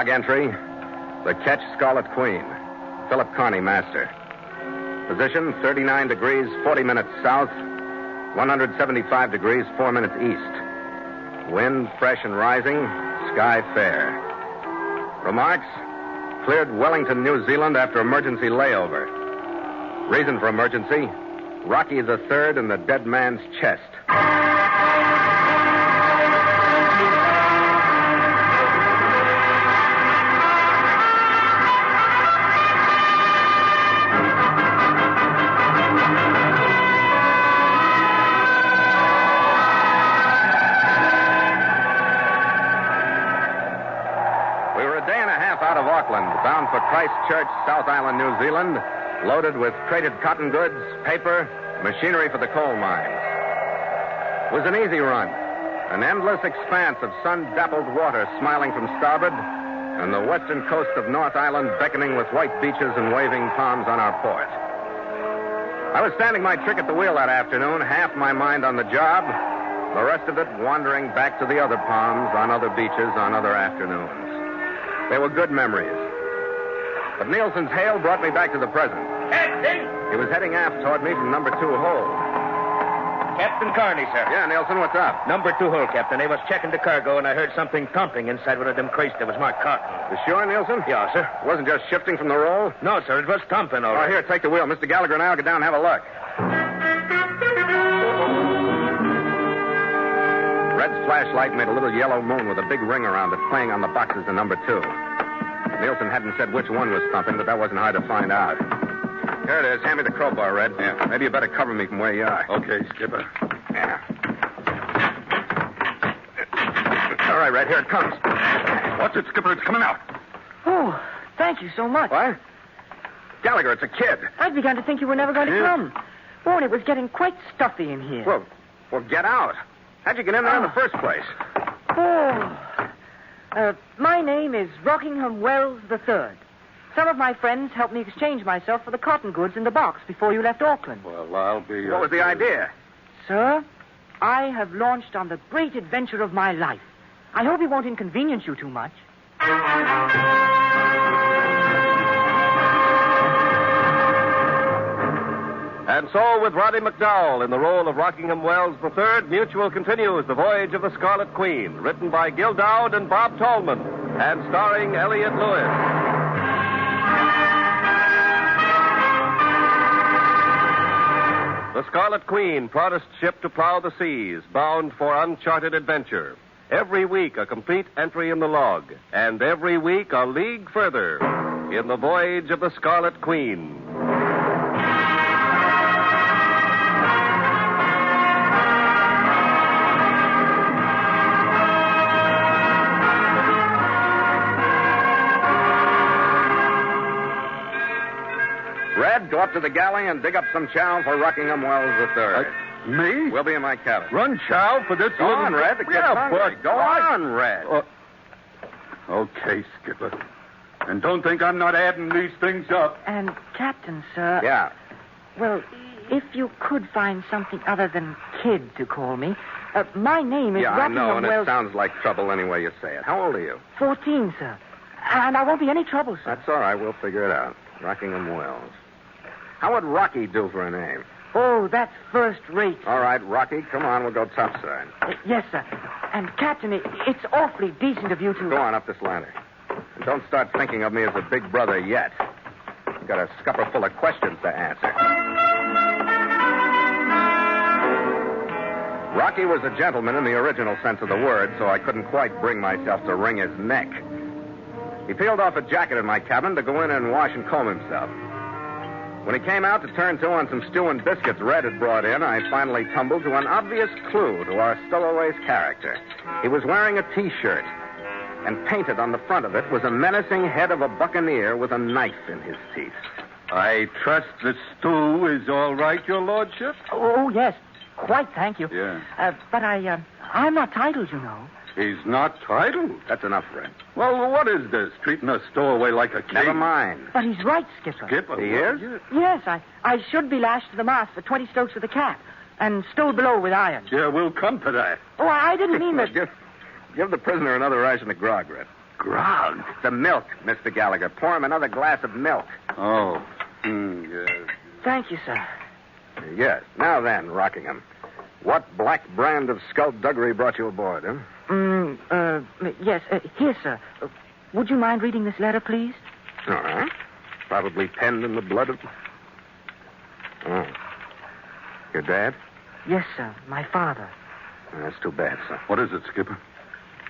Log entry, the Ketch Scarlet Queen, Philip Carney, master. Position, 39 degrees, 40 minutes south, 175 degrees, 4 minutes east. Wind fresh and rising, sky fair. Remarks, cleared Wellington, New Zealand after emergency layover. Reason for emergency, Rocky III in the dead man's chest. Bound for Christchurch, South Island, New Zealand, loaded with traded cotton goods, paper, machinery for the coal mines. It was an easy run, an endless expanse of sun-dappled water smiling from starboard, and the western coast of North Island beckoning with white beaches and waving palms on our port. I was standing my trick at the wheel that afternoon, half my mind on the job, the rest of it wandering back to the other palms on other beaches on other afternoons. They were good memories. But Nielsen's hail brought me back to the present. Captain! He was heading aft toward me from number 2 hold. Captain Carney, sir. Yeah, Nielsen, what's up? Number 2 hold, Captain. I was checking the cargo, and I heard something thumping inside one of them crates that was marked cotton. You sure, Nielsen? Yeah, sir. It wasn't just shifting from the roll? No, sir. It was thumping, all right. Here, take the wheel. Mr. Gallagher and I'll get down and have a look. Red's flashlight made a little yellow moon with a big ring around it playing on the boxes in number 2. Nielsen hadn't said which one was thumping, but that wasn't hard to find out. Here it is. Hand me the crowbar, Red. Yeah. Maybe you better cover me from where you are. Okay, Skipper. Yeah. All right, Red. Here it comes. Watch it, Skipper. It's coming out. Oh, thank you so much. What? Gallagher, it's a kid. I'd begun to think you were never going to come. Oh, and it was getting quite stuffy in here. Well, get out. How'd you get in there in the first place? My name is Rockingham Wells III. Some of my friends helped me exchange myself for the cotton goods in the box before you left Auckland. Well, I'll be... What was the idea? Sir, I have launched on the great adventure of my life. I hope it won't inconvenience you too much. And so, with Roddy McDowell in the role of Rockingham Wells III, Mutual continues The Voyage of the Scarlet Queen, written by Gil Dowd and Bob Tallman, and starring Elliott Lewis. The Scarlet Queen, proudest ship to plow the seas, bound for uncharted adventure. Every week, a complete entry in the log, and every week, a league further in The Voyage of the Scarlet Queen. Red, go up to the galley and dig up some chow for Rockingham Wells III. Me? We'll be in my cabin. Run chow for this Go little... on, Red. The kid's hungry. Go on, Red. Okay, Skipper. And don't think I'm not adding these things up. And, Captain, sir... Yeah. Well, if you could find something other than kid to call me. My name is Yeah, I Rockingham know, and Wells... it sounds like trouble any way you say it. How old are you? 14, sir. And I won't be any trouble, sir. That's all right. We'll figure it out. Rockingham Wells. How would Rocky do for a name? Oh, that's first rate. All right, Rocky, come on. We'll go topside. Yes, sir. And, Captain, it's awfully decent of you to... Go on up this ladder. And don't start thinking of me as a big brother yet. You've got a scupper full of questions to answer. Rocky was a gentleman in the original sense of the word, so I couldn't quite bring myself to wring his neck. He peeled off a jacket in my cabin to go in and wash and comb himself. When he came out to turn to on some stew and biscuits Red had brought in, I finally tumbled to an obvious clue to our stowaway's character. He was wearing a T-shirt, and painted on the front of it was a menacing head of a buccaneer with a knife in his teeth. I trust the stew is all right, your lordship? Oh, yes. Quite, thank you. Yeah. But I'm not titled, you know. He's not titled. That's enough, Red. Well, what is this? Treating a stowaway like a king? Never mind. But he's right, Skipper. Skipper? He is? Yes, I should be lashed to the mast for 20 strokes with a cap and stowed below with irons. Yeah, we'll come to that. Oh, I didn't mean that... Give the prisoner another ration of grog, Red. grog. The milk, Mr. Gallagher. Pour him another glass of milk. Oh. Yes. Thank you, sir. Yes. Now then, Rockingham. What black brand of skullduggery brought you aboard, huh? Yes. Here, sir. Would you mind reading this letter, please? All right. Probably penned in the blood of... Oh. Your dad? Yes, sir. My father. That's too bad, sir. What is it, Skipper?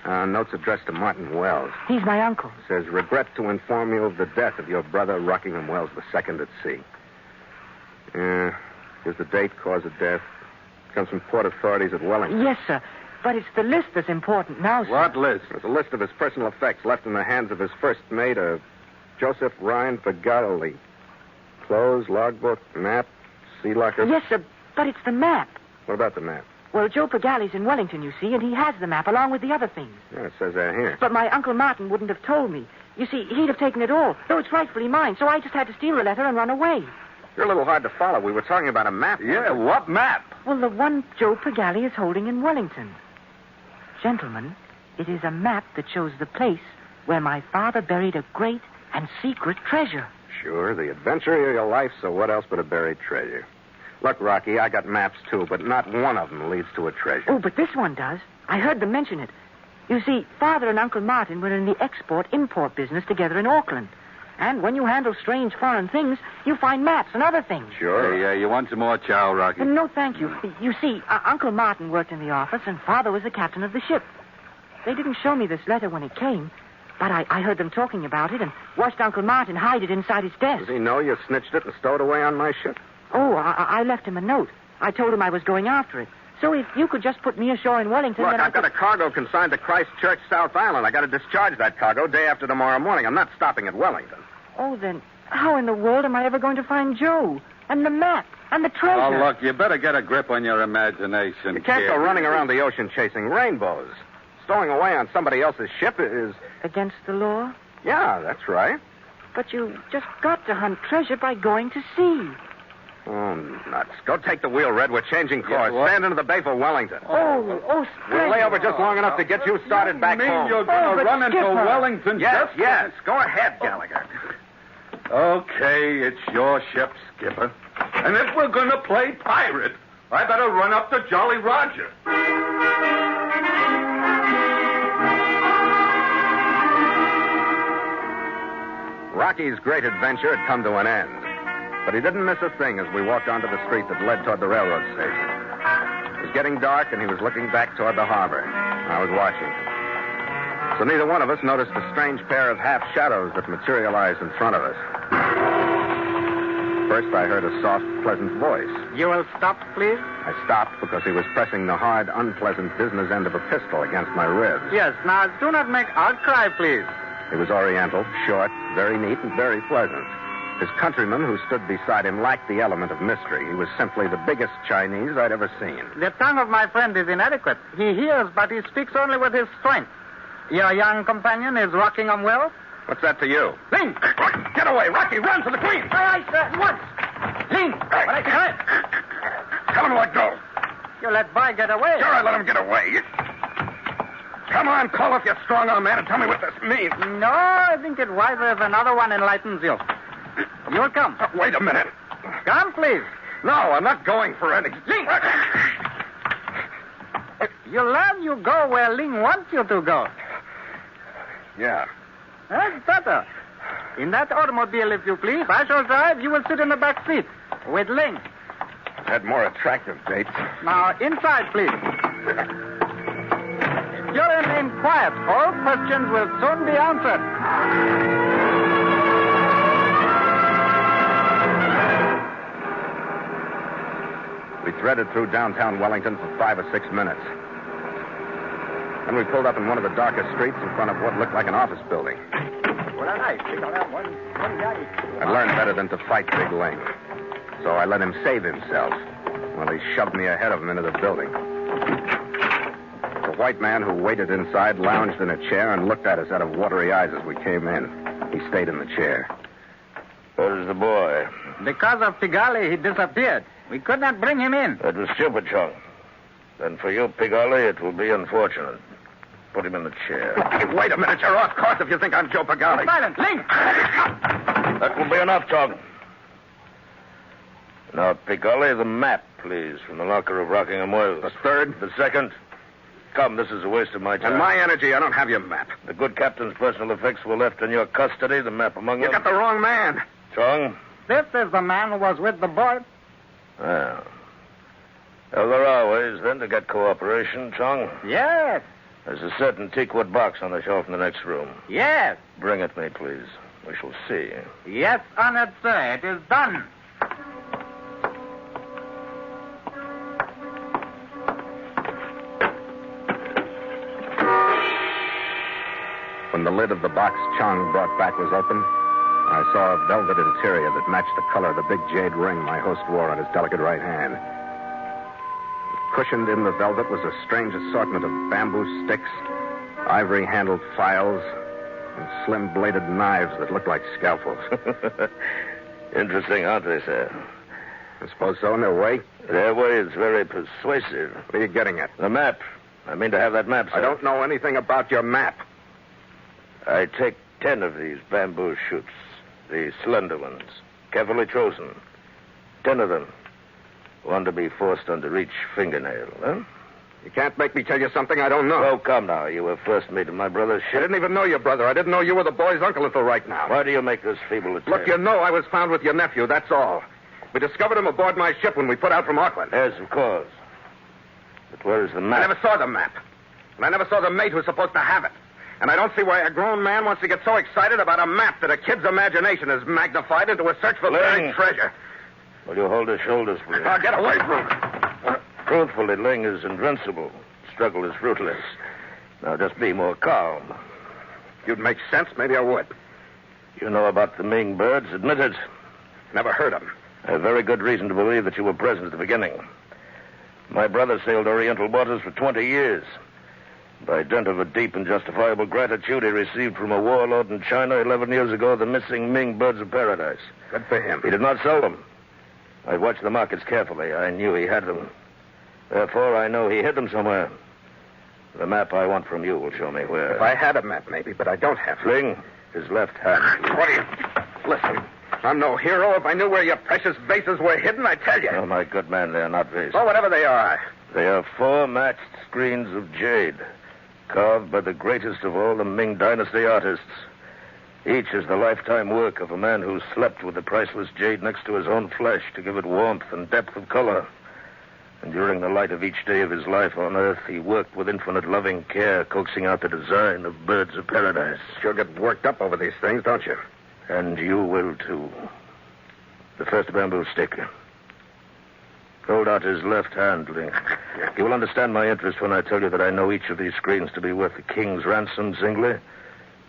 Note's addressed to Martin Wells. He's my uncle. Says, regret to inform you of the death of your brother, Rockingham Wells II at sea. Here's the date, cause of death. Comes from port authorities at Wellington. Yes, sir. But it's the list that's important now, sir. What list? There's a list of his personal effects left in the hands of his first mate, Joseph Ryan Pagali. Clothes, logbook, map, sea locker. Yes, sir. But it's the map. What about the map? Well, Joe Pagali's in Wellington, you see, and he has the map along with the other things. Yeah, it says that here. But my Uncle Martin wouldn't have told me. You see, he'd have taken it all, though it's rightfully mine, so I just had to steal the letter and run away. You're a little hard to follow. We were talking about a map. Yeah, what map? Well, the one Joe Pagali is holding in Wellington. Gentlemen, it is a map that shows the place where my father buried a great and secret treasure. Sure, the adventure of your life, so what else but a buried treasure? Look, Rocky, I got maps, too, but not one of them leads to a treasure. Oh, but this one does. I heard them mention it. You see, Father and Uncle Martin were in the export-import business together in Auckland. And when you handle strange foreign things, you find maps and other things. Sure. Hey, you want some more chow, Rocky? No, thank you. You see, Uncle Martin worked in the office, and Father was the captain of the ship. They didn't show me this letter when it came, but I heard them talking about it and watched Uncle Martin hide it inside his desk. Does he know you snitched it and stowed away on my ship? Oh, I left him a note. I told him I was going after it. So if you could just put me ashore in Wellington... Look, then I've got a cargo consigned to Christchurch, South Island. I got to discharge that cargo day after tomorrow morning. I'm not stopping at Wellington. Oh, then how in the world am I ever going to find Joe? And the map? And the treasure? Oh, look, you better get a grip on your imagination, You can't kid. go running around the ocean chasing rainbows. Stowing away on somebody else's ship is... Against the law? Yeah, that's right. But you just got to hunt treasure by going to sea. Oh, nuts. Go take the wheel, Red. We're changing course. what? Stand into the bay for Wellington. Oh, We'll lay over just long enough to get you started back mean home. you're going to but run into Skipper. Wellington? Yes, just- yes. Go ahead, Gallagher. Okay, it's your ship, Skipper. And if we're going to play pirate, I better run up to Jolly Roger. Rocky's great adventure had come to an end. But he didn't miss a thing as we walked onto the street that led toward the railroad station. It was getting dark, and he was looking back toward the harbor. I was watching. So neither one of us noticed a strange pair of half-shadows that materialized in front of us. First, I heard a soft, pleasant voice. You will stop, please? I stopped because he was pressing the hard, unpleasant business end of a pistol against my ribs. Yes. Now, do not make outcry, please. He was Oriental, short, very neat, and very pleasant. His countryman who stood beside him lacked the element of mystery. He was simply the biggest Chinese I'd ever seen. The tongue of my friend is inadequate. He hears, but he speaks only with his strength. Your young companion is Rockingham Wells? What's that to you? Ling! Get away, Rocky! Run for the Queen! Aye, aye, sir. What? Ling! Hey. What I said. Tell him to let go. You let Boy get away. Sure, I let him get away. Come on, call off your strong-arm man and tell me what this means. No, I think it wiser if another one enlightens you. You'll come. Wait a minute. Come, please. No, I'm not going for any... Ling! You learn you go where Ling wants you to go. Yeah. That's better. In that automobile, if you please. I shall drive. You will sit in the back seat with Ling. Had more attractive dates. Now, inside, please. If you remain quiet, all questions will soon be answered. We threaded through downtown Wellington for 5 or 6 minutes. Then we pulled up in one of the darkest streets in front of what looked like an office building. I learned better than to fight Big Ling. So I let him save himself while he shoved me ahead of him into the building. The white man who waited inside lounged in a chair and looked at us out of watery eyes as we came in. He stayed in the chair. Where's the boy? Because of Pigali, he disappeared. We could not bring him in. That was stupid, Chong. Then for you, Pigali, it will be unfortunate. Put him in the chair. Hey, wait a minute. You're off course if you think I'm Joe Pagali. Silent, Ling! That will be enough, Tom. Now, Picoli, the map, please, from the locker of Rockingham Wells. The third? The second. Come, this is a waste of my time. And my energy, I don't have your map. The good captain's personal effects were left in your custody, the map among You them. got the wrong man. Chong? This is the man who was with the boy. Well, there are ways, then, to get cooperation, Chong. Yes, There's a certain teakwood box on the shelf in the next room. yes. Bring it me, please. We shall see. Yes, honored sir, it is done. When the lid of the box Chong brought back was open, I saw a velvet interior that matched the color of the big jade ring my host wore on his delicate right hand. Cushioned in the velvet was a strange assortment of bamboo sticks, ivory-handled files, and slim-bladed knives that looked like scalpels. Interesting, aren't they, sir? I suppose so, in their way. Their way is very persuasive. What are you getting at? The map. I mean to have that map, sir. I don't know anything about your map. I take 10 of these bamboo shoots, the slender ones, carefully chosen. 10 of them. One to be forced under each fingernail, huh? You can't make me tell you something I don't know. Oh, come now. You were first mate of my brother's I ship. didn't even know your brother. I didn't know you were the boy's uncle until right now. Why do you make this feeble attempt? Look, you know I was found with your nephew, that's all. We discovered him aboard my ship when we put out from Auckland. Yes, of course. But where is the map? I never saw the map. And I never saw the mate who's supposed to have it. And I don't see why a grown man wants to get so excited about a map that a kid's imagination is magnified into a search for buried treasure. Will you hold his shoulders, please? Now, get away from me. Truthfully, Ling is invincible. Struggle is fruitless. Now, just be more calm. If you'd make sense, maybe I would. You know about the Ming birds, admit it. Never heard of them. I have very good reason to believe that you were present at the beginning. My brother sailed Oriental waters for 20 years. By dint of a deep and justifiable gratitude he received from a warlord in China 11 years ago the missing Ming birds of paradise. Good for him. He did not sell them. I watched the markets carefully. I knew he had them. Therefore, I know he hid them somewhere. The map I want from you will show me where. If I had a map, maybe, but I don't have it. Ling, his left hand. What do you... Listen, I'm no hero. If I knew where your precious vases were hidden, I'd tell you. Oh, my good man, they are not vases. Well, whatever they are. They are 4 matched screens of jade, carved by the greatest of all the Ming Dynasty artists. Each is the lifetime work of a man who slept with the priceless jade next to his own flesh to give it warmth and depth of color. And during the light of each day of his life on Earth, he worked with infinite loving care, coaxing out the design of birds of paradise. Sure get worked up over these things, don't you? And you will, too. The first bamboo stick. Hold out his left hand, Ling. You will understand my interest when I tell you that I know each of these screens to be worth the king's ransom singly,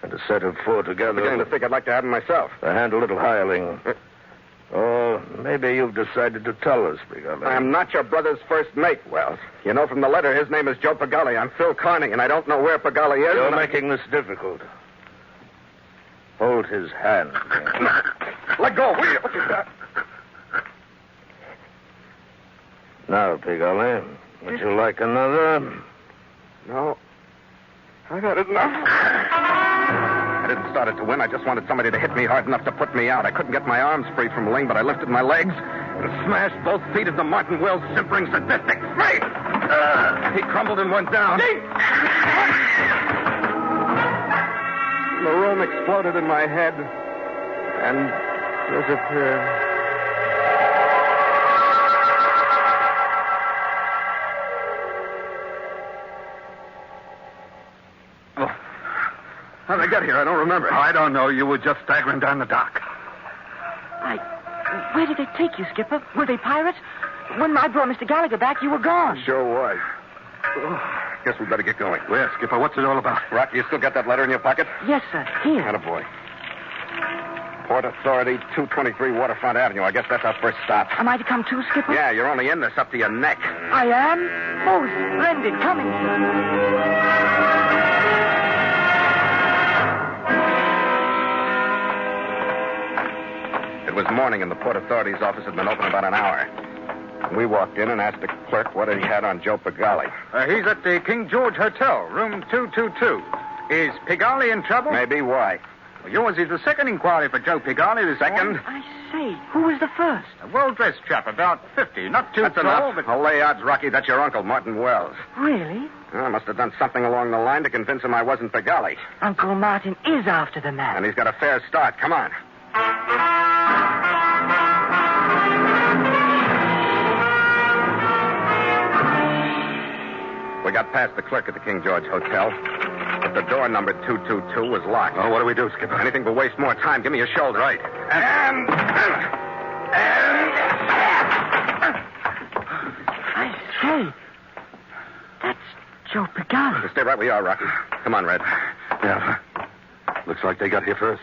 and a set of 4 together. I'm beginning to think I'd like to have them myself. The hand a little higher, Ling. Oh, maybe you've decided to tell us, Pagali. I'm not your brother's first mate, Wells. You know from the letter his name is Joe Pagali. I'm Phil Carney, and I don't know where Pagali is. You're making this difficult. Hold his hand. Let go, will you? Now, Pagali, would you like another? No. I've had enough. I didn't start it to win. I just wanted somebody to hit me hard enough to put me out. I couldn't get my arms free from Ling, but I lifted my legs and smashed both feet into Martin Wells' simpering sadistic face. He crumbled and went down. The room exploded in my head and disappeared. How'd I get here? I don't remember. I don't know. You were just staggering down the dock. Where did they take you, Skipper? Were they pirates? When I brought Mr. Gallagher back, you were gone. Sure was. Guess we better get going. Where, Skipper? What's it all about? Rocky, you still got that letter in your pocket? Yes, sir. Here. Attaboy. Port Authority, 223 Waterfront Avenue. I guess that's our first stop. Am I to come too, Skipper? Yeah, you're only in this up to your neck. I am? Oh, splendid. Coming, sir. It was morning, and the Port Authority's office had been open about an hour. We walked in and asked the clerk what he had on Joe Pigali. He's at the King George Hotel, room 222. Is Pigali in trouble? Maybe. Why? Yours is the second inquiry for Joe Pigali this Second? morning. I say, who was the first? A well-dressed chap, about 50. Not too That's tall, enough. but... I'll lay odds, Rocky, that's your uncle, Martin Wells. Really? I must have done something along the line to convince him I wasn't Pigali. Uncle Martin is after the man. And he's got a fair start. Come on. We got past the clerk at the King George Hotel, but the door number 222 was locked. Oh, what do we do, Skipper? Anything but waste more time. Give me your shoulder. Right. And... I say, that's Joe Pigali. Stay right where you are, Rocky. Come on, Red. Yeah. Looks like they got here first.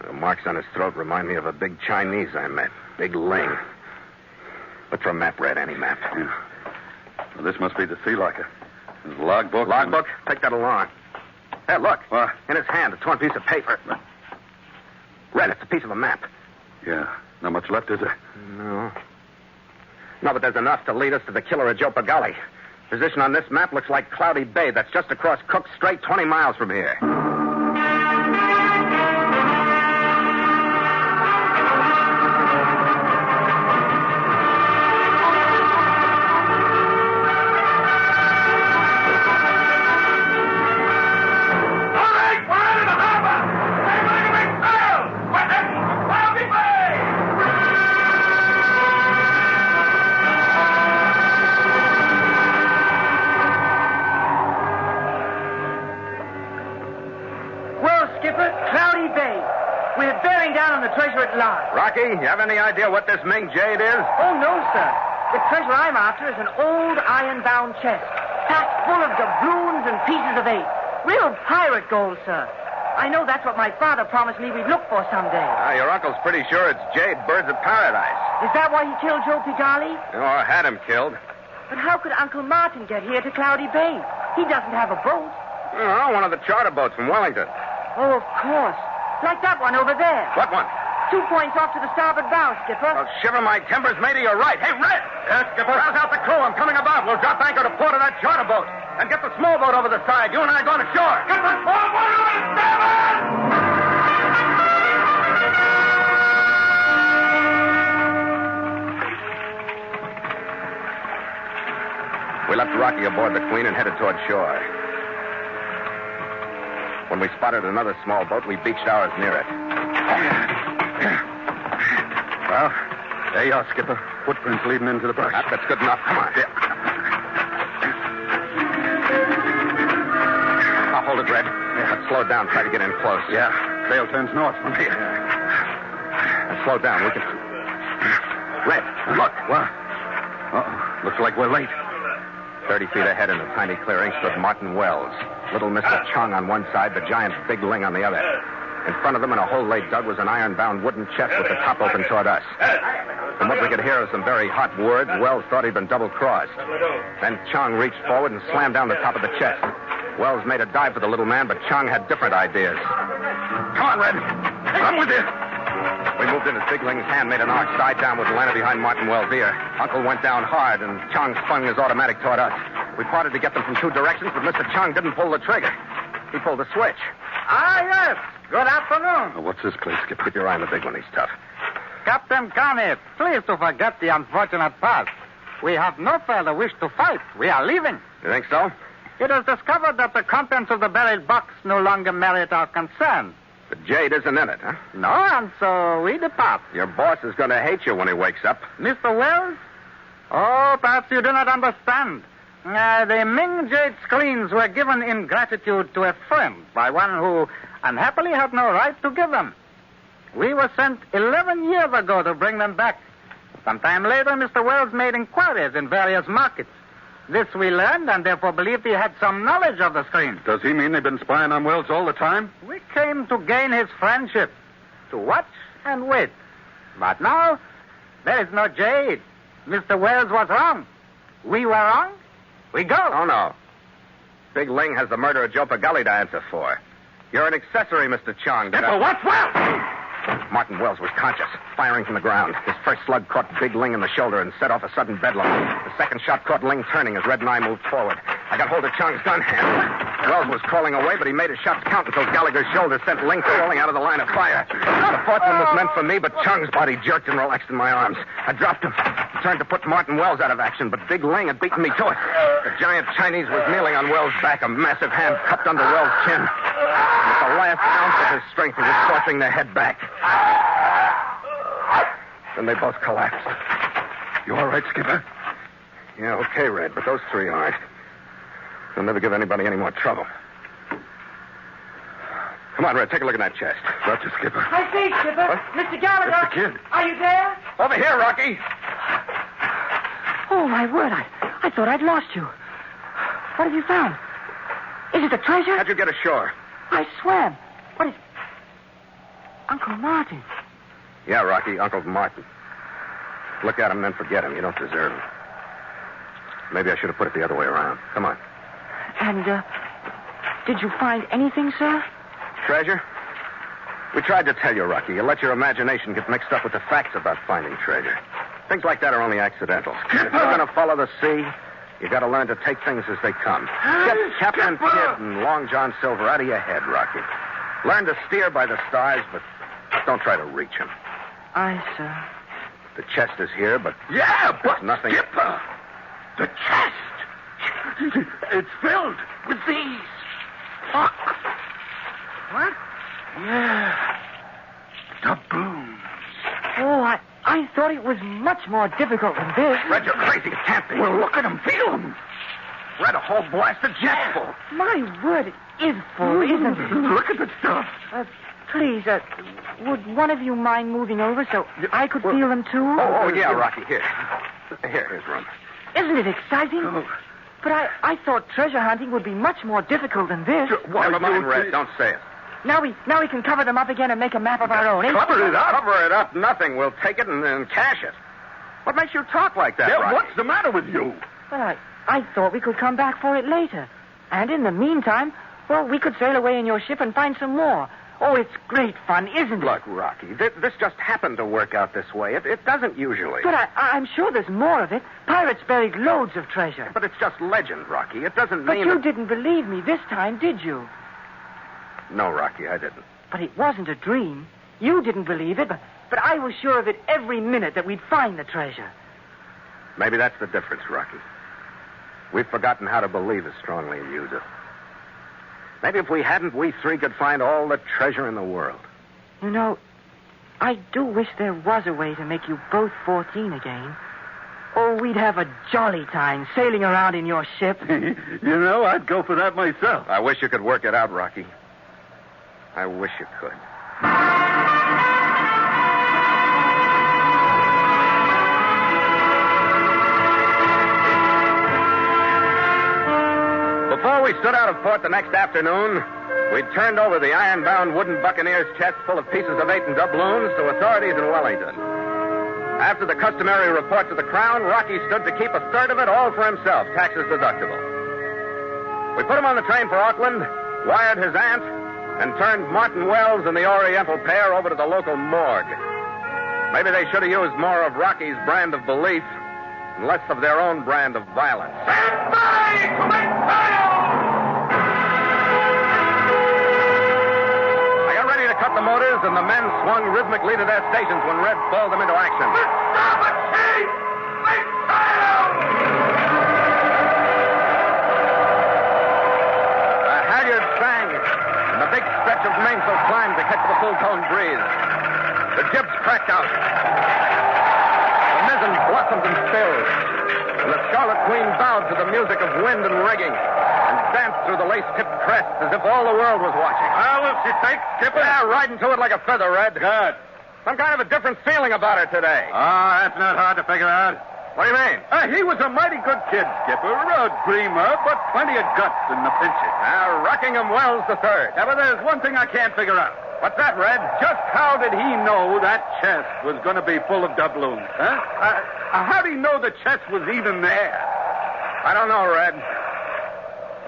The marks on his throat remind me of a big Chinese I met. Big Ling. Look for a map, Red. Any map. Yeah. Well, this must be the sea locker. His logbook. Logbook? Take that along. Hey, look. What? In his hand, a torn piece of paper. Red, it's a piece of a map. Yeah. Not much left, is there? No. No, but there's enough to lead us to the killer of Joe Pigali. Position on this map looks like Cloudy Bay. That's just across Cook Strait, 20 miles from here. Rocky, you have any idea what this Ming jade is? Oh, no, sir. The treasure I'm after is an old iron-bound chest, packed full of doubloons and pieces of eight. Real pirate gold, sir. I know that's what my father promised me we'd look for someday. Your uncle's pretty sure it's jade, birds of paradise. Is that why he killed Joe Pigali? Or had him killed. But how could Uncle Martin get here to Cloudy Bay? He doesn't have a boat. Oh, one of the charter boats from Wellington. Oh, of course. Like that one over there. What one? 2 points off to the starboard bow, Skipper. Well, shiver my timbers, matey, you're right. Hey, Red! Yes, Skipper? Rouse out the crew. I'm coming about. We'll drop anchor to port of that charter boat. And get the small boat over the side. You and I are going ashore. Get the small boat over the starboard! We left Rocky aboard the Queen and headed toward shore. When we spotted another small boat, we beached ours near it. Well, there you are, Skipper. Footprints leading into the brush. That's good enough. Come on. Yeah. I'll hold it, Red. Yeah. Let's slow down. Try to get in close. Yeah. Sail turns north from here. Let's slow down. We can... Red, look. What? Uh-oh. Looks like we're late. 30 feet ahead in a tiny clearing stood Martin Wells. Little Mr. Chung on one side, the giant Big Ling on the other. In front of them, in a hole they dug, was an iron-bound wooden chest with the top open toward us. From what we could hear of some very hot words, Wells thought he'd been double-crossed. Then Chung reached forward and slammed down the top of the chest. Wells made a dive for the little man, but Chung had different ideas. Come on, Red. I'm with you. We moved into Big Ling's hand, made an arc side downward, and landed behind Martin Wells' ear. Uncle went down hard, and Chung swung his automatic toward us. We parted to get them from 2 directions, but Mr. Chung didn't pull the trigger. He pulled the switch. Ah, yes. Good afternoon. Oh, what's this place, Skipper? Keep your eye on the big one. He's tough. Captain Connie, please to forget the unfortunate past. We have no further wish to fight. We are leaving. You think so? It is discovered that the contents of the buried box no longer merit our concern. The jade isn't in it, huh? No, and so we depart. Your boss is going to hate you when he wakes up. Mr. Wells? Oh, perhaps you do not understand. The Ming jade screens were given in gratitude to a friend by one who unhappily had no right to give them. We were sent 11 years ago to bring them back. Sometime later, Mr. Wells made inquiries in various markets. This we learned and therefore believed he had some knowledge of the screen. Does he mean they've been spying on Wells all the time? We came to gain his friendship, to watch and wait. But now, there is no jade. Mr. Wells was wrong. We were wrong. We go. Oh, no. Big Ling has the murder of Joe Pigali to answer for. You're an accessory, Mr. Chung. Skipper, what's Wells? Martin Wells was conscious, firing from the ground. His first slug caught Big Ling in the shoulder and set off a sudden bedlam. The second shot caught Ling turning as Red and I moved forward. I got hold of Chung's gun hand. Wells was crawling away, but he made his shots count until Gallagher's shoulder sent Ling falling out of the line of fire. The fourth one was meant for me, but Chung's body jerked and relaxed in my arms. I dropped him, turned to put Martin Wells out of action, but Big Ling had beaten me to it. The giant Chinese was kneeling on Wells' back, a massive hand cupped under Wells' chin. With the last ounce of his strength, he was forcing their head back. Then they both collapsed. You all right, Skipper? Yeah, okay, Red, but those three aren't. They'll never give anybody any more trouble. Come on, Red, take a look at that chest. Roger, Skipper. I say, Skipper. What? Mr. Gallagher. That's the kid. Are you there? Over here, Rocky. Oh, my word. I thought I'd lost you. What have you found? Is it the treasure? How'd you get ashore? I swam. What is... Uncle Martin. Yeah, Rocky, Uncle Martin. Look at him and then forget him. You don't deserve him. Maybe I should have put it the other way around. Come on. And, did you find anything, sir? Treasure? We tried to tell you, Rocky. You let your imagination get mixed up with the facts about finding treasure. Things like that are only accidental. If you're going to follow the sea, you got to learn to take things as they come. Get Captain Kidd and Long John Silver out of your head, Rocky. Learn to steer by the stars, but don't try to reach them. Aye, sir. The chest is here, but... Yeah, but nothing... Skipper, the chest. It's filled with these. Look. What? Yeah. Doubloons. Oh, I thought it was much more difficult than this. Red, you're crazy. It can't be. Well, look at them. Feel them. Red, a whole blasted chest full. My word, it is full, isn't it? Look at the stuff. Please, would one of you mind moving over so I could feel them too? Oh, yeah, Rocky. Here's room. Isn't it exciting? Oh. But I thought treasure hunting would be much more difficult than this. Never mind, Red. Don't say it. Now we can cover them up again and make a map of our own. Cover it up? Cover it up? Nothing. We'll take it and cash it. What makes you talk like that, Rocky? What's the matter with you? Well, I thought we could come back for it later. And in the meantime, well, we could sail away in your ship and find some more. Oh, it's great fun, isn't it? Look, Rocky, this just happened to work out this way. It doesn't usually. But I'm sure there's more of it. Pirates buried loads of treasure. But it's just legend, Rocky. It doesn't But mean... you didn't believe me this time, did you? No, Rocky, I didn't. But it wasn't a dream. You didn't believe it, but I was sure of it every minute that we'd find the treasure. Maybe that's the difference, Rocky. We've forgotten how to believe as strongly as you do. Maybe if we hadn't, we three could find all the treasure in the world. You know, I do wish there was a way to make you both 14 again. Oh, we'd have a jolly time sailing around in your ship. You know, I'd go for that myself. I wish you could work it out, Rocky. I wish you could. Before we stood out of port the next afternoon, we turned over the iron-bound wooden buccaneer's chest full of pieces of 8 and doubloons to authorities in Wellington. After the customary report to the Crown, Rocky stood to keep a third of it all for himself, taxes deductible. We put him on the train for Auckland, wired his aunt, and turned Martin Wells and the Oriental pair over to the local morgue. Maybe they should have used more of Rocky's brand of belief and less of their own brand of violence. Stand by to make sail! I got ready to cut the motors, and the men swung rhythmically to their stations when Red balled them into action. Starboard sheet! Make sail! The halyards sang, and the big stretch of mainsail climbed to catch the full-toned breeze. The jibs cracked out. The mizzen blossomed and filled, and the Scarlet Queen bowed to the music of wind and rigging, and danced through the lace-tipped crests as if all the world was watching. How will she take, Skipper? Yeah, riding to it like a feather, Red. Good. Some kind of a different feeling about her today. That's not hard to figure out. What do you mean? He was a mighty good kid, Skipper. A dreamer, but plenty of guts in the pinches. Now, Rockingham Wells III. Yeah, but there's one thing I can't figure out. What's that, Red? Just how did he know that chest was going to be full of doubloons, huh? How did he know the chest was even there? I don't know, Red.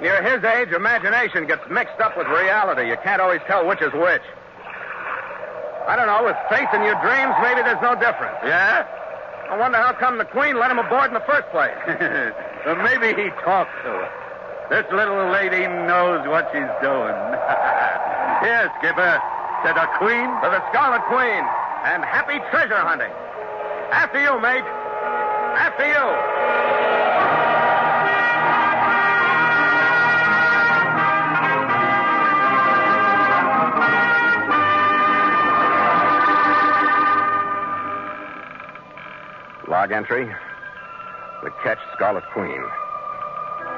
Near his age, imagination gets mixed up with reality. You can't always tell which is which. I don't know. With faith in your dreams, maybe there's no difference. Yeah? I wonder how come the Queen let him aboard in the first place. Well, maybe he talked to her. This little lady knows what she's doing. Here, Skipper, to the Queen. To the Scarlet Queen. And happy treasure hunting. After you, mate. After you. Log entry. The Ketch Scarlet Queen.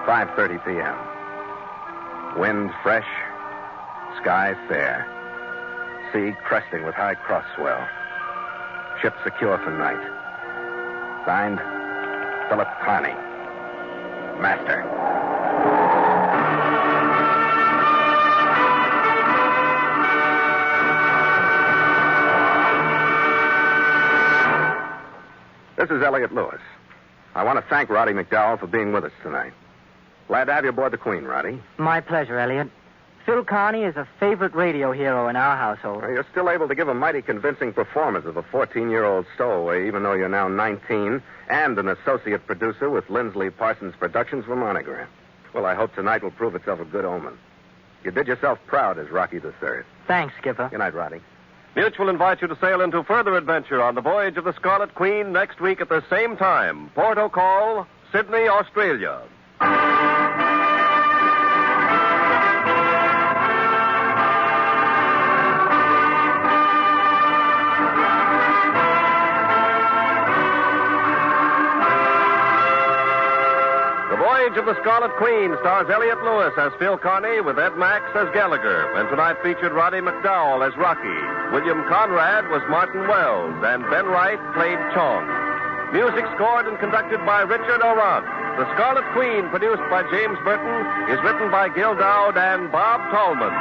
5:30 p.m. Wind fresh. Sky fair. Sea cresting with high cross swell. Ship secure for night. Signed, Philip Carney. Master. This is Elliot Lewis. I want to thank Roddy McDowell for being with us tonight. Glad to have you aboard the Queen, Roddy. My pleasure, Elliot. Phil Carney is a favorite radio hero in our household. Well, you're still able to give a mighty convincing performance of a 14-year-old stowaway, even though you're now 19, and an associate producer with Lindsley Parsons Productions for Monogram. Well, I hope tonight will prove itself a good omen. You did yourself proud as Rocky III. Thanks, Skipper. Good night, Roddy. Mutual invites you to sail into further adventure on the voyage of the Scarlet Queen next week at the same time. Port o' Call, Sydney, Australia. The Voyage of the Scarlet Queen stars Elliot Lewis as Phil Carney with Ed Max as Gallagher, and tonight featured Roddy McDowell as Rocky. William Conrad was Martin Wells, and Ben Wright played Chong. Music scored and conducted by Richard Orant. The Scarlet Queen, produced by James Burton, is written by Gil Dowd and Bob Tallman.